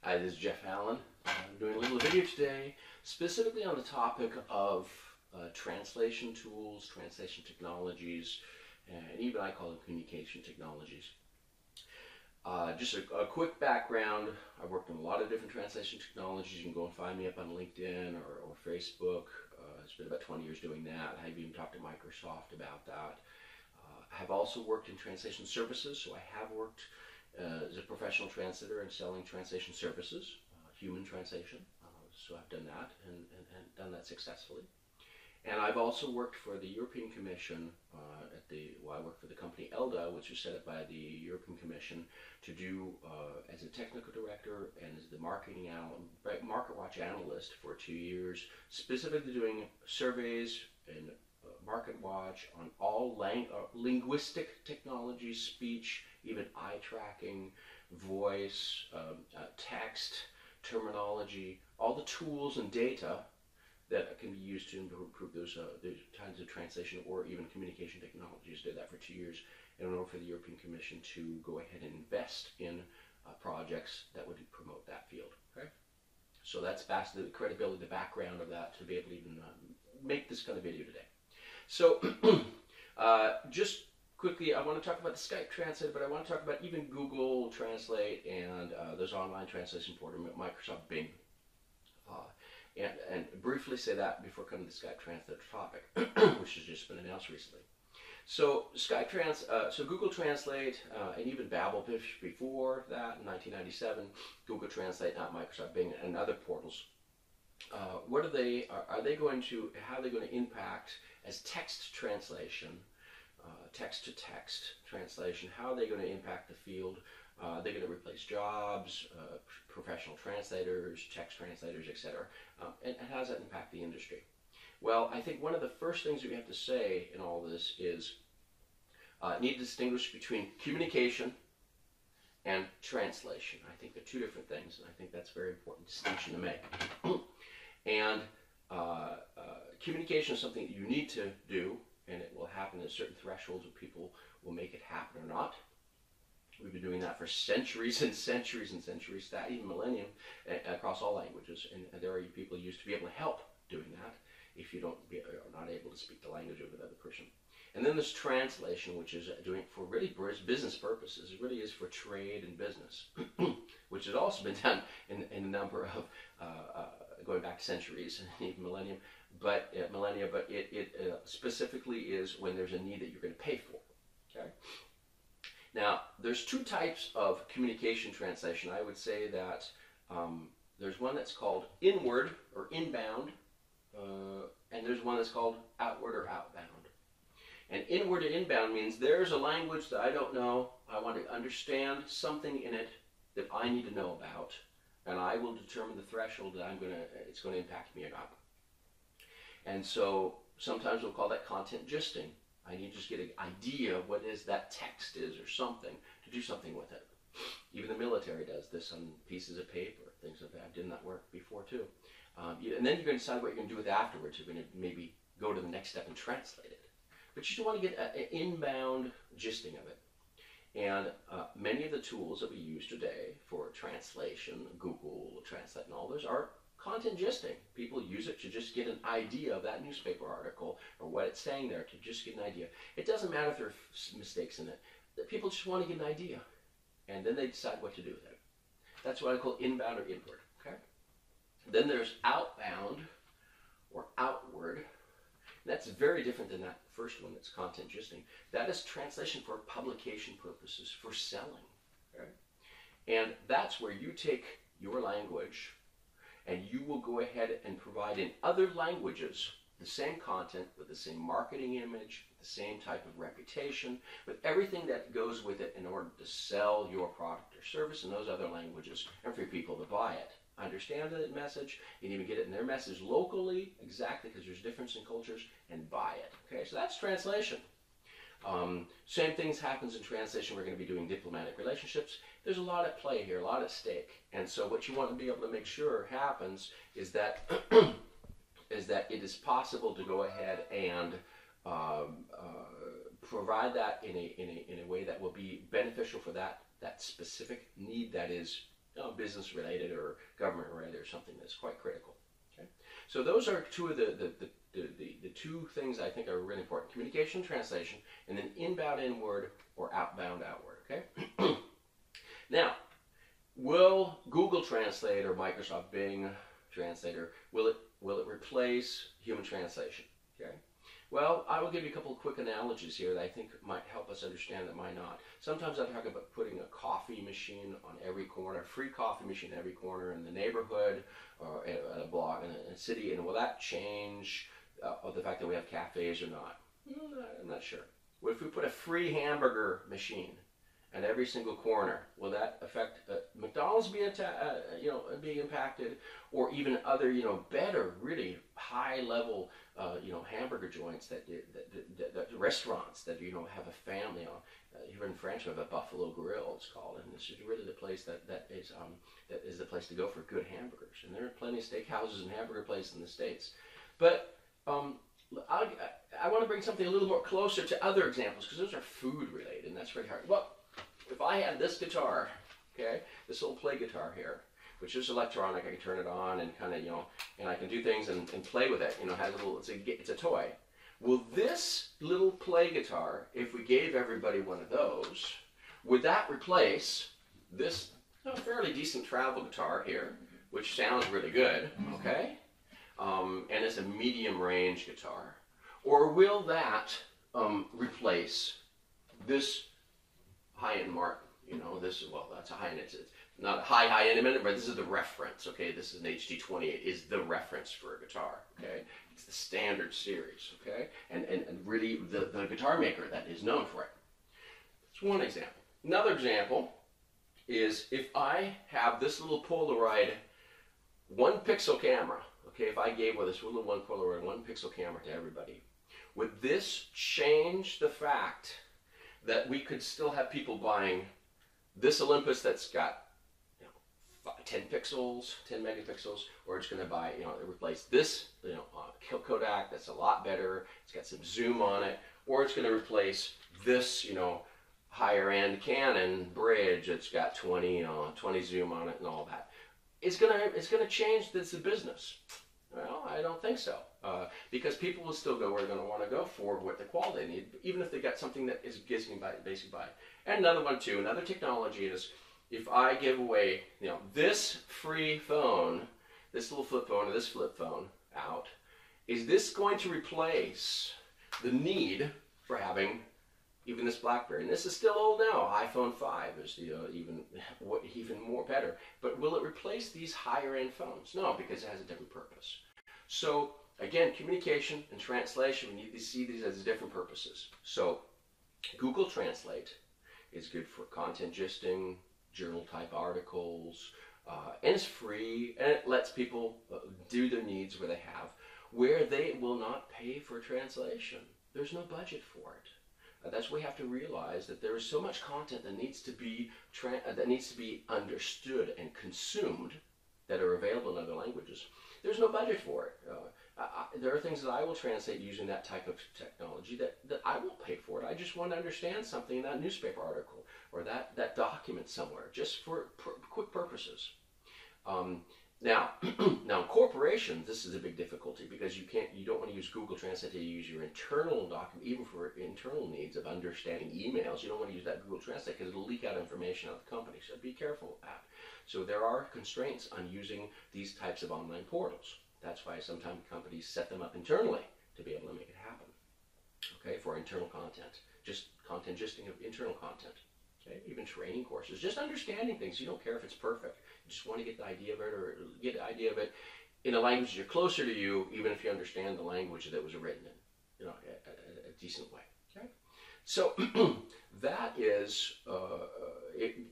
Hi, this is Jeff Allen. I'm doing a little video today specifically on the topic of translation tools, translation technologies, and even I call them communication technologies. Just a quick background. I've worked on a lot of different translation technologies. You can go and find me up on LinkedIn or Facebook. It's been about 20 years doing that. I've even talked to Microsoft about that. I have also worked in translation services, so I have worked as a professional translator and selling translation services, human translation. So I've done that and done that successfully. And I've also worked for the European Commission I worked for the company ELDA, which was set up by the European Commission to do as a technical director and as the market watch analyst for 2 years, specifically doing surveys and market watch on all linguistic technologies, speech, even eye tracking, voice, text, terminology, all the tools and data that can be used to improve those kinds of translation or even communication technologies. Did that for 2 years in order for the European Commission to go ahead and invest in projects that would promote that field. Okay, so that's basically the credibility, the background of that to be able to even make this kind of video today. So just quickly, I want to talk about the Skype Translator, but I want to talk about even Google Translate and those online translation portal, Microsoft Bing. And briefly say that before coming to the Skype Translator topic, which has just been announced recently. So so Google Translate and even Babel before that in 1997, Google Translate, not Microsoft Bing, and other portals. What are they? How are they going to impact as text translation, text to text translation? How are they going to impact the field? They're going to replace jobs, professional translators, text translators, etc. And how does that impact the industry? Well, I think one of the first things that we have to say in all this is need to distinguish between communication and translation. I think they're two different things, and I think that's a very important distinction to make. And communication is something that you need to do, and it will happen at certain thresholds where people will make it happen or not. We've been doing that for centuries and centuries and centuries, even millennium, across all languages. And there are people used to be able to help doing that if you are not able to speak the language of another person. And then there's translation, which is doing it for really business purposes. It really is for trade and business, which has also been done in a number of, going back centuries and even millennia, but it specifically is when there's a need that you're going to pay for. Okay. Now, there's two types of communication translation. I would say that there's one that's called inward or inbound, and there's one that's called outward or outbound. And inward and inbound means there's a language that I don't know. I want to understand something in it that I need to know about, and I will determine the threshold that it's going to impact me or not. And so sometimes we'll call that content gisting. I need to just get an idea of what that text is or something to do something with it. Even the military does this on pieces of paper, things like that. I've done that work before too. And then you're going to decide what you're going to do with it afterwards. You're going to maybe go to the next step and translate it. But you still want to get an inbound gisting of it. And many of the tools that we use today for translation, Google Translate and all those, are content gisting. People use it to just get an idea of that newspaper article or what it's saying there, to just get an idea. It doesn't matter if there are mistakes in it. People just want to get an idea, and then they decide what to do with it. That's what I call inbound or inward. Okay. Then there's outbound or outward. That's very different than that first one. That's content gisting. That is translation for publication purposes, for selling. Okay? And that's where you take your language and you will go ahead and provide in other languages the same content with the same marketing image, the same type of reputation, with everything that goes with it in order to sell your product or service in those other languages and for people to buy it. Understand the message, and even get it in their message locally, exactly, because there's difference in cultures, and buy it. Okay, so that's translation. Same things happens in translation. We're going to be doing diplomatic relationships. There's a lot at play here, a lot at stake. And so what you want to be able to make sure happens is that it is possible to go ahead and provide that in a way that will be beneficial for that specific need that is business related or government related or something that's quite critical. Okay, so those are two of the two things I think are really important: communication, translation, and then inbound inward or outbound outward. Okay. Now, will Google Translate or Microsoft Bing Translator, will it replace human translation? Okay. Well, I will give you a couple of quick analogies here that I think might help us understand that might not. Sometimes I talk about putting a coffee machine on every corner, a free coffee machine in every corner in the neighborhood or at a block in a city, and will that change the fact that we have cafes or not? I'm not sure. What if we put a free hamburger machine at every single corner? Will that affect McDonald's being impacted, or even other better, really high level hamburger joints that restaurants that have a family on? Here in France we have a Buffalo Grill, it's called, and this is really the place that is the place to go for good hamburgers. And there are plenty of steakhouses and hamburger places in the States, but I want to bring something a little more closer to other examples because those are food related, and that's very hard. Well, if I had this guitar, okay, this little play guitar here, which is electronic, I can turn it on and kind of, and I can do things and play with it, has a little, it's a toy. Will this little play guitar, if we gave everybody one of those, would that replace this fairly decent travel guitar here, which sounds really good, okay, and it's a medium range guitar, or will that replace this high-end Martin? That's a high-end. It's not a high-end in a minute, but this is the reference. Okay, this is an HD28. Is the reference for a guitar. Okay, it's the standard series. Okay, and really the guitar maker that is known for it. That's one example. Another example is if I have this little Polaroid 1-pixel camera. Okay, if I gave this little Polaroid 1-pixel camera to everybody, would this change the fact that we could still have people buying this Olympus that's got 10 pixels, 10 megapixels, or it's going to buy, replace this, Kodak that's a lot better, it's got some zoom on it, or it's going to replace this, higher end Canon bridge that's got 20 zoom on it and all that. It's going to change the business. Well, I don't think so, because people will still go where they're going to want to go for what the quality they need, even if they got something that is basically by. And another one too, another technology is if I give away, this free phone, this little flip phone or this flip phone out, is this going to replace the need for having even this BlackBerry? And this is still old now. iPhone 5 is even more better. But will it replace these higher end phones? No, because it has a different purpose. So again, communication and translation, we need to see these as different purposes. So Google Translate is good for content gisting, journal type articles, and it's free, and it lets people do their needs where they will not pay for translation. There's no budget for it. That's why we have to realize that there is so much content that needs to be understood and consumed that are available in other languages. There's no budget for it. There are things that I will translate using that type of technology that I won't pay for it. I just want to understand something in that newspaper article or that document somewhere, just for quick purposes. Now in corporations, this is a big difficulty because you don't want to use Google Translate to use your internal document, even for internal needs of understanding emails. You don't want to use that Google Translate because it'll leak out information out of the company. So be careful with that. So there are constraints on using these types of online portals. That's why sometimes companies set them up internally to be able to make it happen. Okay, for internal content, just content gisting of internal content. Okay, even training courses, just understanding things. You don't care if it's perfect. You just want to get the idea of it, or get the idea of it in a language that's closer to you, even if you understand the language that was written in, a decent way. Okay, so that is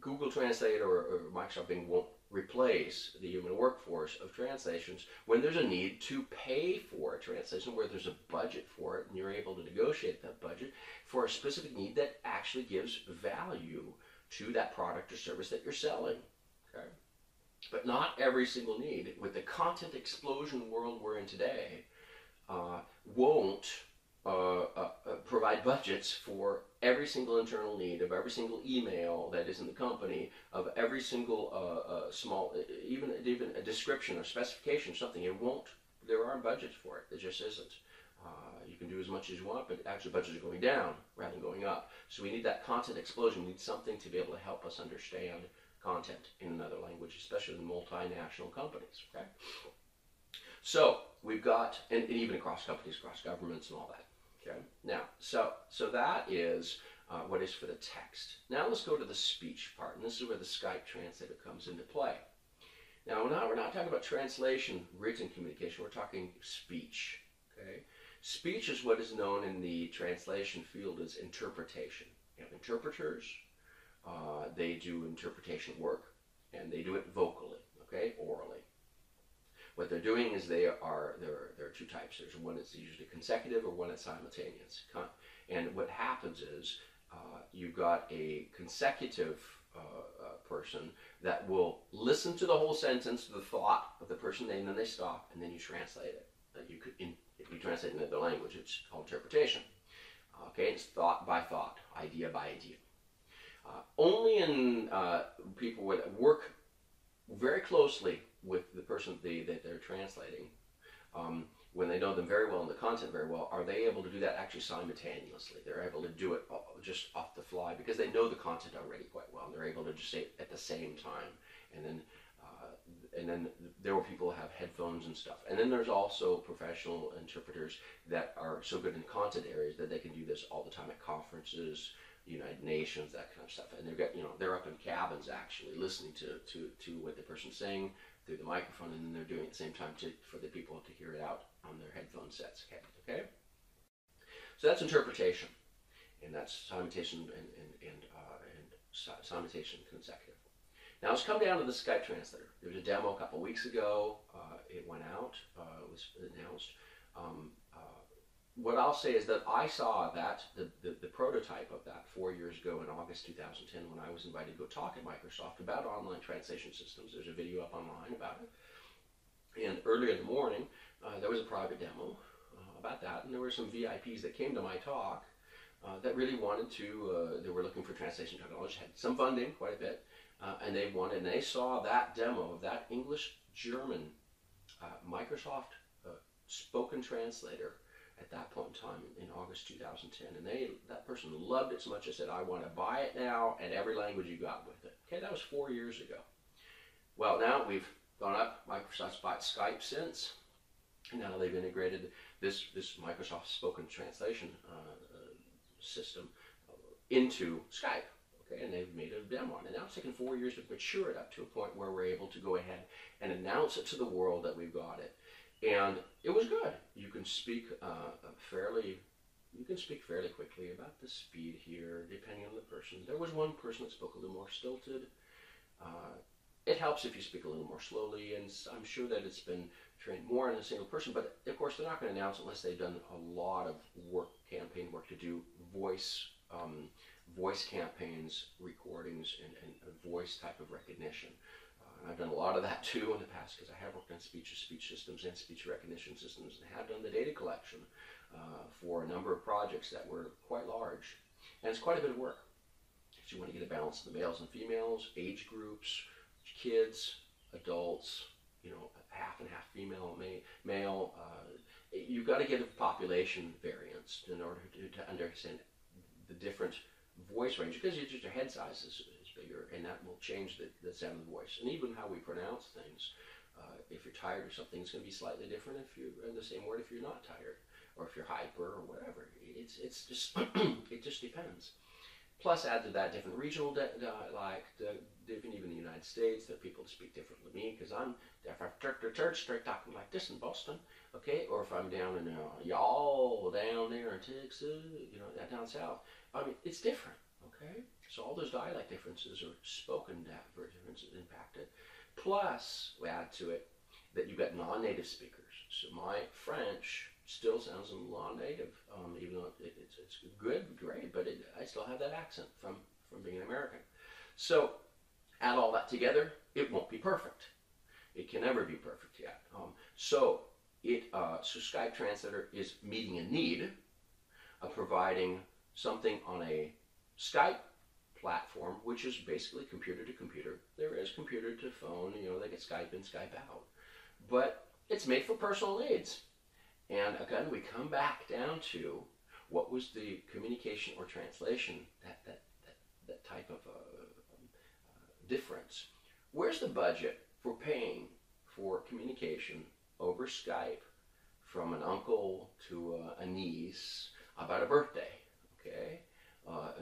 Google Translate or Microsoft Bing won't replace the human workforce of translations when there's a need to pay for a translation, where there's a budget for it, and you're able to negotiate that budget for a specific need that actually gives value to that product or service that you're selling. Okay? But not every single need. With the content explosion world we're in today, won't provide budgets for every single internal need of every single email that is in the company, of every single small, even a description or specification or something. It won't. There aren't budgets for it. There just isn't. You can do as much as you want, but actually budgets are going down rather than going up. So we need that content explosion. We need something to be able to help us understand content in another language, especially in multinational companies. Okay. So we've got, and even across companies, across governments, and all that. Okay. Now, so that is what is for the text. Now let's go to the speech part, and this is where the Skype Translator comes into play. Now we're not talking about translation, written communication. We're talking speech. Okay. Speech is what is known in the translation field as interpretation. You have interpreters. They do interpretation work, and they do it vocally. Okay, orally. What they're doing is there are two types. There's one that's usually consecutive or one that's simultaneous. And what happens is you've got a consecutive person that will listen to the whole sentence, the thought of the person, and then they stop, and then you translate it. If you translate it in another language, it's called interpretation. Okay, it's thought by thought, idea by idea. Only in people that work very closely with the person that they're translating, when they know them very well and the content very well, are they able to do that actually simultaneously. They're able to do it just off the fly because they know the content already quite well. And they're able to just say it at the same time. And then there are people who have headphones and stuff. And then there's also professional interpreters that are so good in content areas that they can do this all the time at conferences, United Nations, that kind of stuff. And they're up in cabins actually listening to what the person's saying through the microphone, and then they're doing it at the same time for the people to hear it out on their headphone sets. Okay. So that's interpretation, and that's simultation and simultation consecutive. Now let's come down to the Skype Translator. There was a demo a couple weeks ago. It went out. It was announced. What I'll say is that I saw that, the prototype of that 4 years ago in August 2010 when I was invited to go talk at Microsoft about online translation systems. There's a video up online about it. And earlier in the morning, there was a private demo about that, and there were some VIPs that came to my talk that really wanted to, they were looking for translation technology, had some funding, quite a bit, and they saw that demo of that English-German Microsoft spoken translator at that point in time in August 2010, and that person loved it so much. I said, I want to buy it now and every language you got with it. Okay, that was 4 years ago. Well, now we've gone up. Microsoft's bought Skype since, and now they've integrated this Microsoft spoken translation system into Skype. Okay, and they've made a demo on it. Now it's taken 4 years to mature it up to a point where we're able to go ahead and announce it to the world that we've got it. And it was good. You can speak fairly quickly about the speed here, depending on the person. There was one person that spoke a little more stilted. It helps if you speak a little more slowly, and I'm sure that it's been trained more in a single person, but of course they're not going to announce it unless they've done a lot of campaign work to do voice campaigns, recordings, and voice type of recognition. I've done a lot of that too in the past because I have worked on speech systems and speech recognition systems, and have done the data collection for a number of projects that were quite large. And it's quite a bit of work. Because you want to get a balance of the males and females, age groups, kids, adults, half and half female, male. You've got to get a population variance in order to understand the different voice range, because your head size is bigger, and that will change the sound of the voice. And even how we pronounce things, if you're tired or something, it's going to be slightly different if you're in the same word if you're not tired, or if you're hyper or whatever. It's just it just depends. Plus, add to that different regional dialect, different even in the United States. There are people who speak differently than me, because I'm straight talking like this in Boston, okay? Or if I'm down in y'all down there in Texas, down south. I mean, it's different, okay? So all those dialect differences or spoken differences impacted. Plus, we add to it that you've got non-native speakers. So my French still sounds a little non-native, even though it's good, great, but I still have that accent from being an American. So add all that together, it won't be perfect. It can never be perfect yet. So Skype Translator is meeting a need, providing something on a Skype platform, which is basically computer to computer. There is computer to phone, they get Skype in, Skype out. But it's made for personal needs. And again, we come back down to what was the communication or translation, that type of difference. Where's the budget for paying for communication over Skype from an uncle to a niece about a birthday, okay?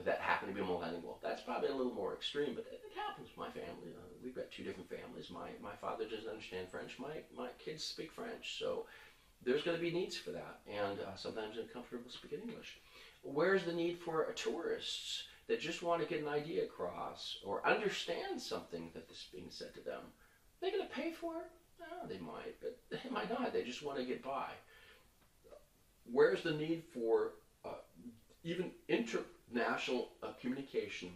That happened to be multilingual. That's probably a little more extreme, but it happens. My family, we've got two different families. My father doesn't understand French. My kids speak French, so there's going to be needs for that, and sometimes they're comfortable speaking English. Where's the need for tourists that just want to get an idea across or understand something that is being said to them? They're going to pay for it? No, they might, but they might not. They just want to get by. Where's the need for even international communication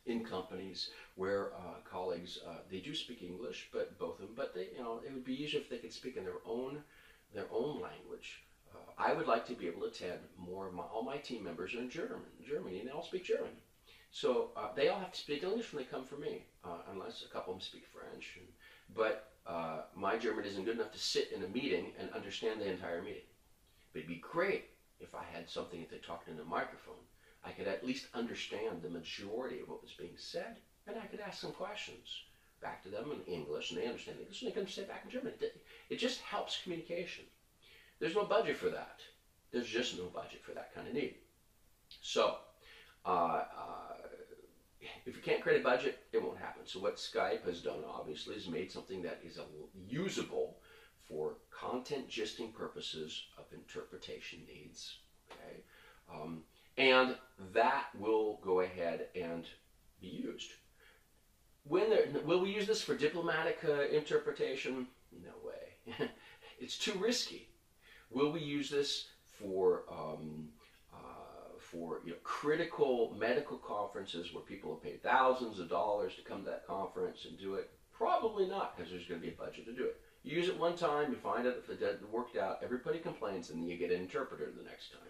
in companies where colleagues, they do speak English, but both of them, but they, it would be easier if they could speak in their own language. I would like to be able to attend more of all my team members are in Germany, and they all speak German. So they all have to speak English when they come for me, unless a couple of them speak French. But my German isn't good enough to sit in a meeting and understand the entire meeting. But it'd be great if I had something that they talked in a microphone. I could at least understand the majority of what was being said, and I could ask some questions back to them in English, and they understand English, and they can say back in German. It just helps communication. There's no budget for that. There's just no budget for that kind of need. So, if you can't create a budget, it won't happen. So what Skype has done, obviously, is made something that is usable for content gisting purposes of interpretation needs. Okay, and that will go ahead and be used. Will we use this for diplomatic interpretation? No way. It's too risky. Will we use this for critical medical conferences where people have paid thousands of dollars to come to that conference and do it? Probably not, because there's going to be a budget to do it. You use it one time, you find out if it doesn't work out, everybody complains, and then you get an interpreter the next time.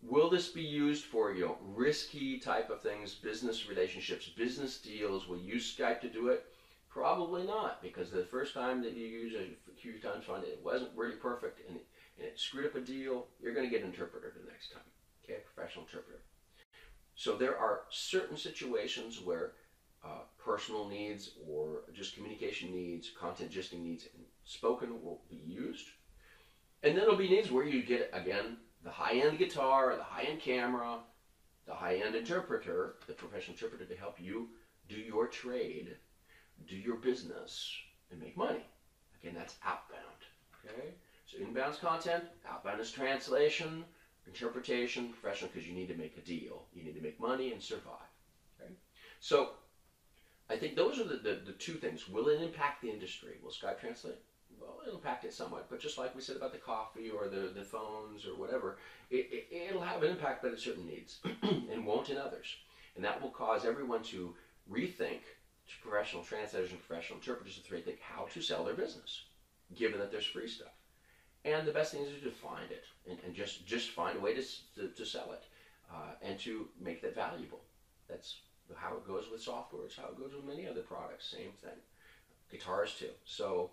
Will this be used for risky type of things, business relationships, business deals? Will you use Skype to do it? Probably not, because the first time that you use it, a few times find it wasn't really perfect and it screwed up a deal, you're going to get an interpreter the next time, okay, a professional interpreter. So there are certain situations where personal needs or just communication needs, content gisting needs, and spoken will be used. And then there'll be needs where you get, again, the high-end guitar, the high-end camera, the high-end interpreter, the professional interpreter to help you do your trade, do your business, and make money. Again, that's outbound. Okay? So inbound is content, outbound is translation, interpretation, professional, because you need to make a deal. You need to make money and survive. Okay? So I think those are the two things. Will it impact the industry? Will Skype translate? Well, it'll impact it somewhat, but just like we said about the coffee or the phones or whatever, it'll have an impact but at certain needs and won't in others. And that will cause everyone to rethink, professional translators and professional interpreters to rethink how to sell their business, given that there's free stuff. And the best thing is to find it and just find a way to sell it and to make that valuable. That's how it goes with software. It's how it goes with many other products. Same thing. Guitars too. So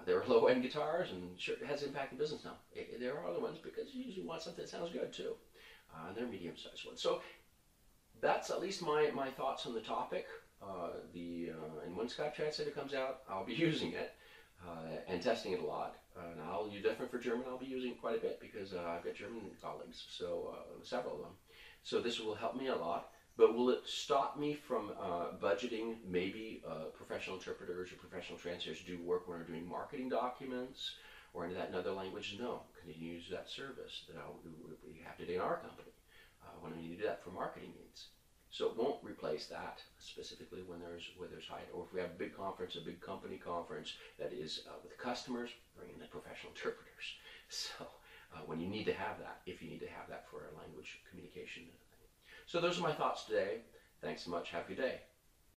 there are low-end guitars, and sure, it has impacted business now. There are other ones because you usually want something that sounds good too. And they're medium-sized ones. So that's at least my thoughts on the topic. And when Skype Translator comes out, I'll be using it and testing it a lot. And I'll use definitely for German. I'll be using it quite a bit because I've got German colleagues, so several of them. So this will help me a lot. But will it stop me from budgeting maybe professional interpreters or professional translators to do work when we're doing marketing documents or into that in other language? No. Continue to use that service that we have today in our company when we need to do that for marketing needs. So it won't replace that specifically when there's high, or if we have a big conference, a big company conference that is with customers, bring in the professional interpreters. So when you need to have that, if you need to have that for a language communication. So those are my thoughts today. Thanks so much. Have a good day.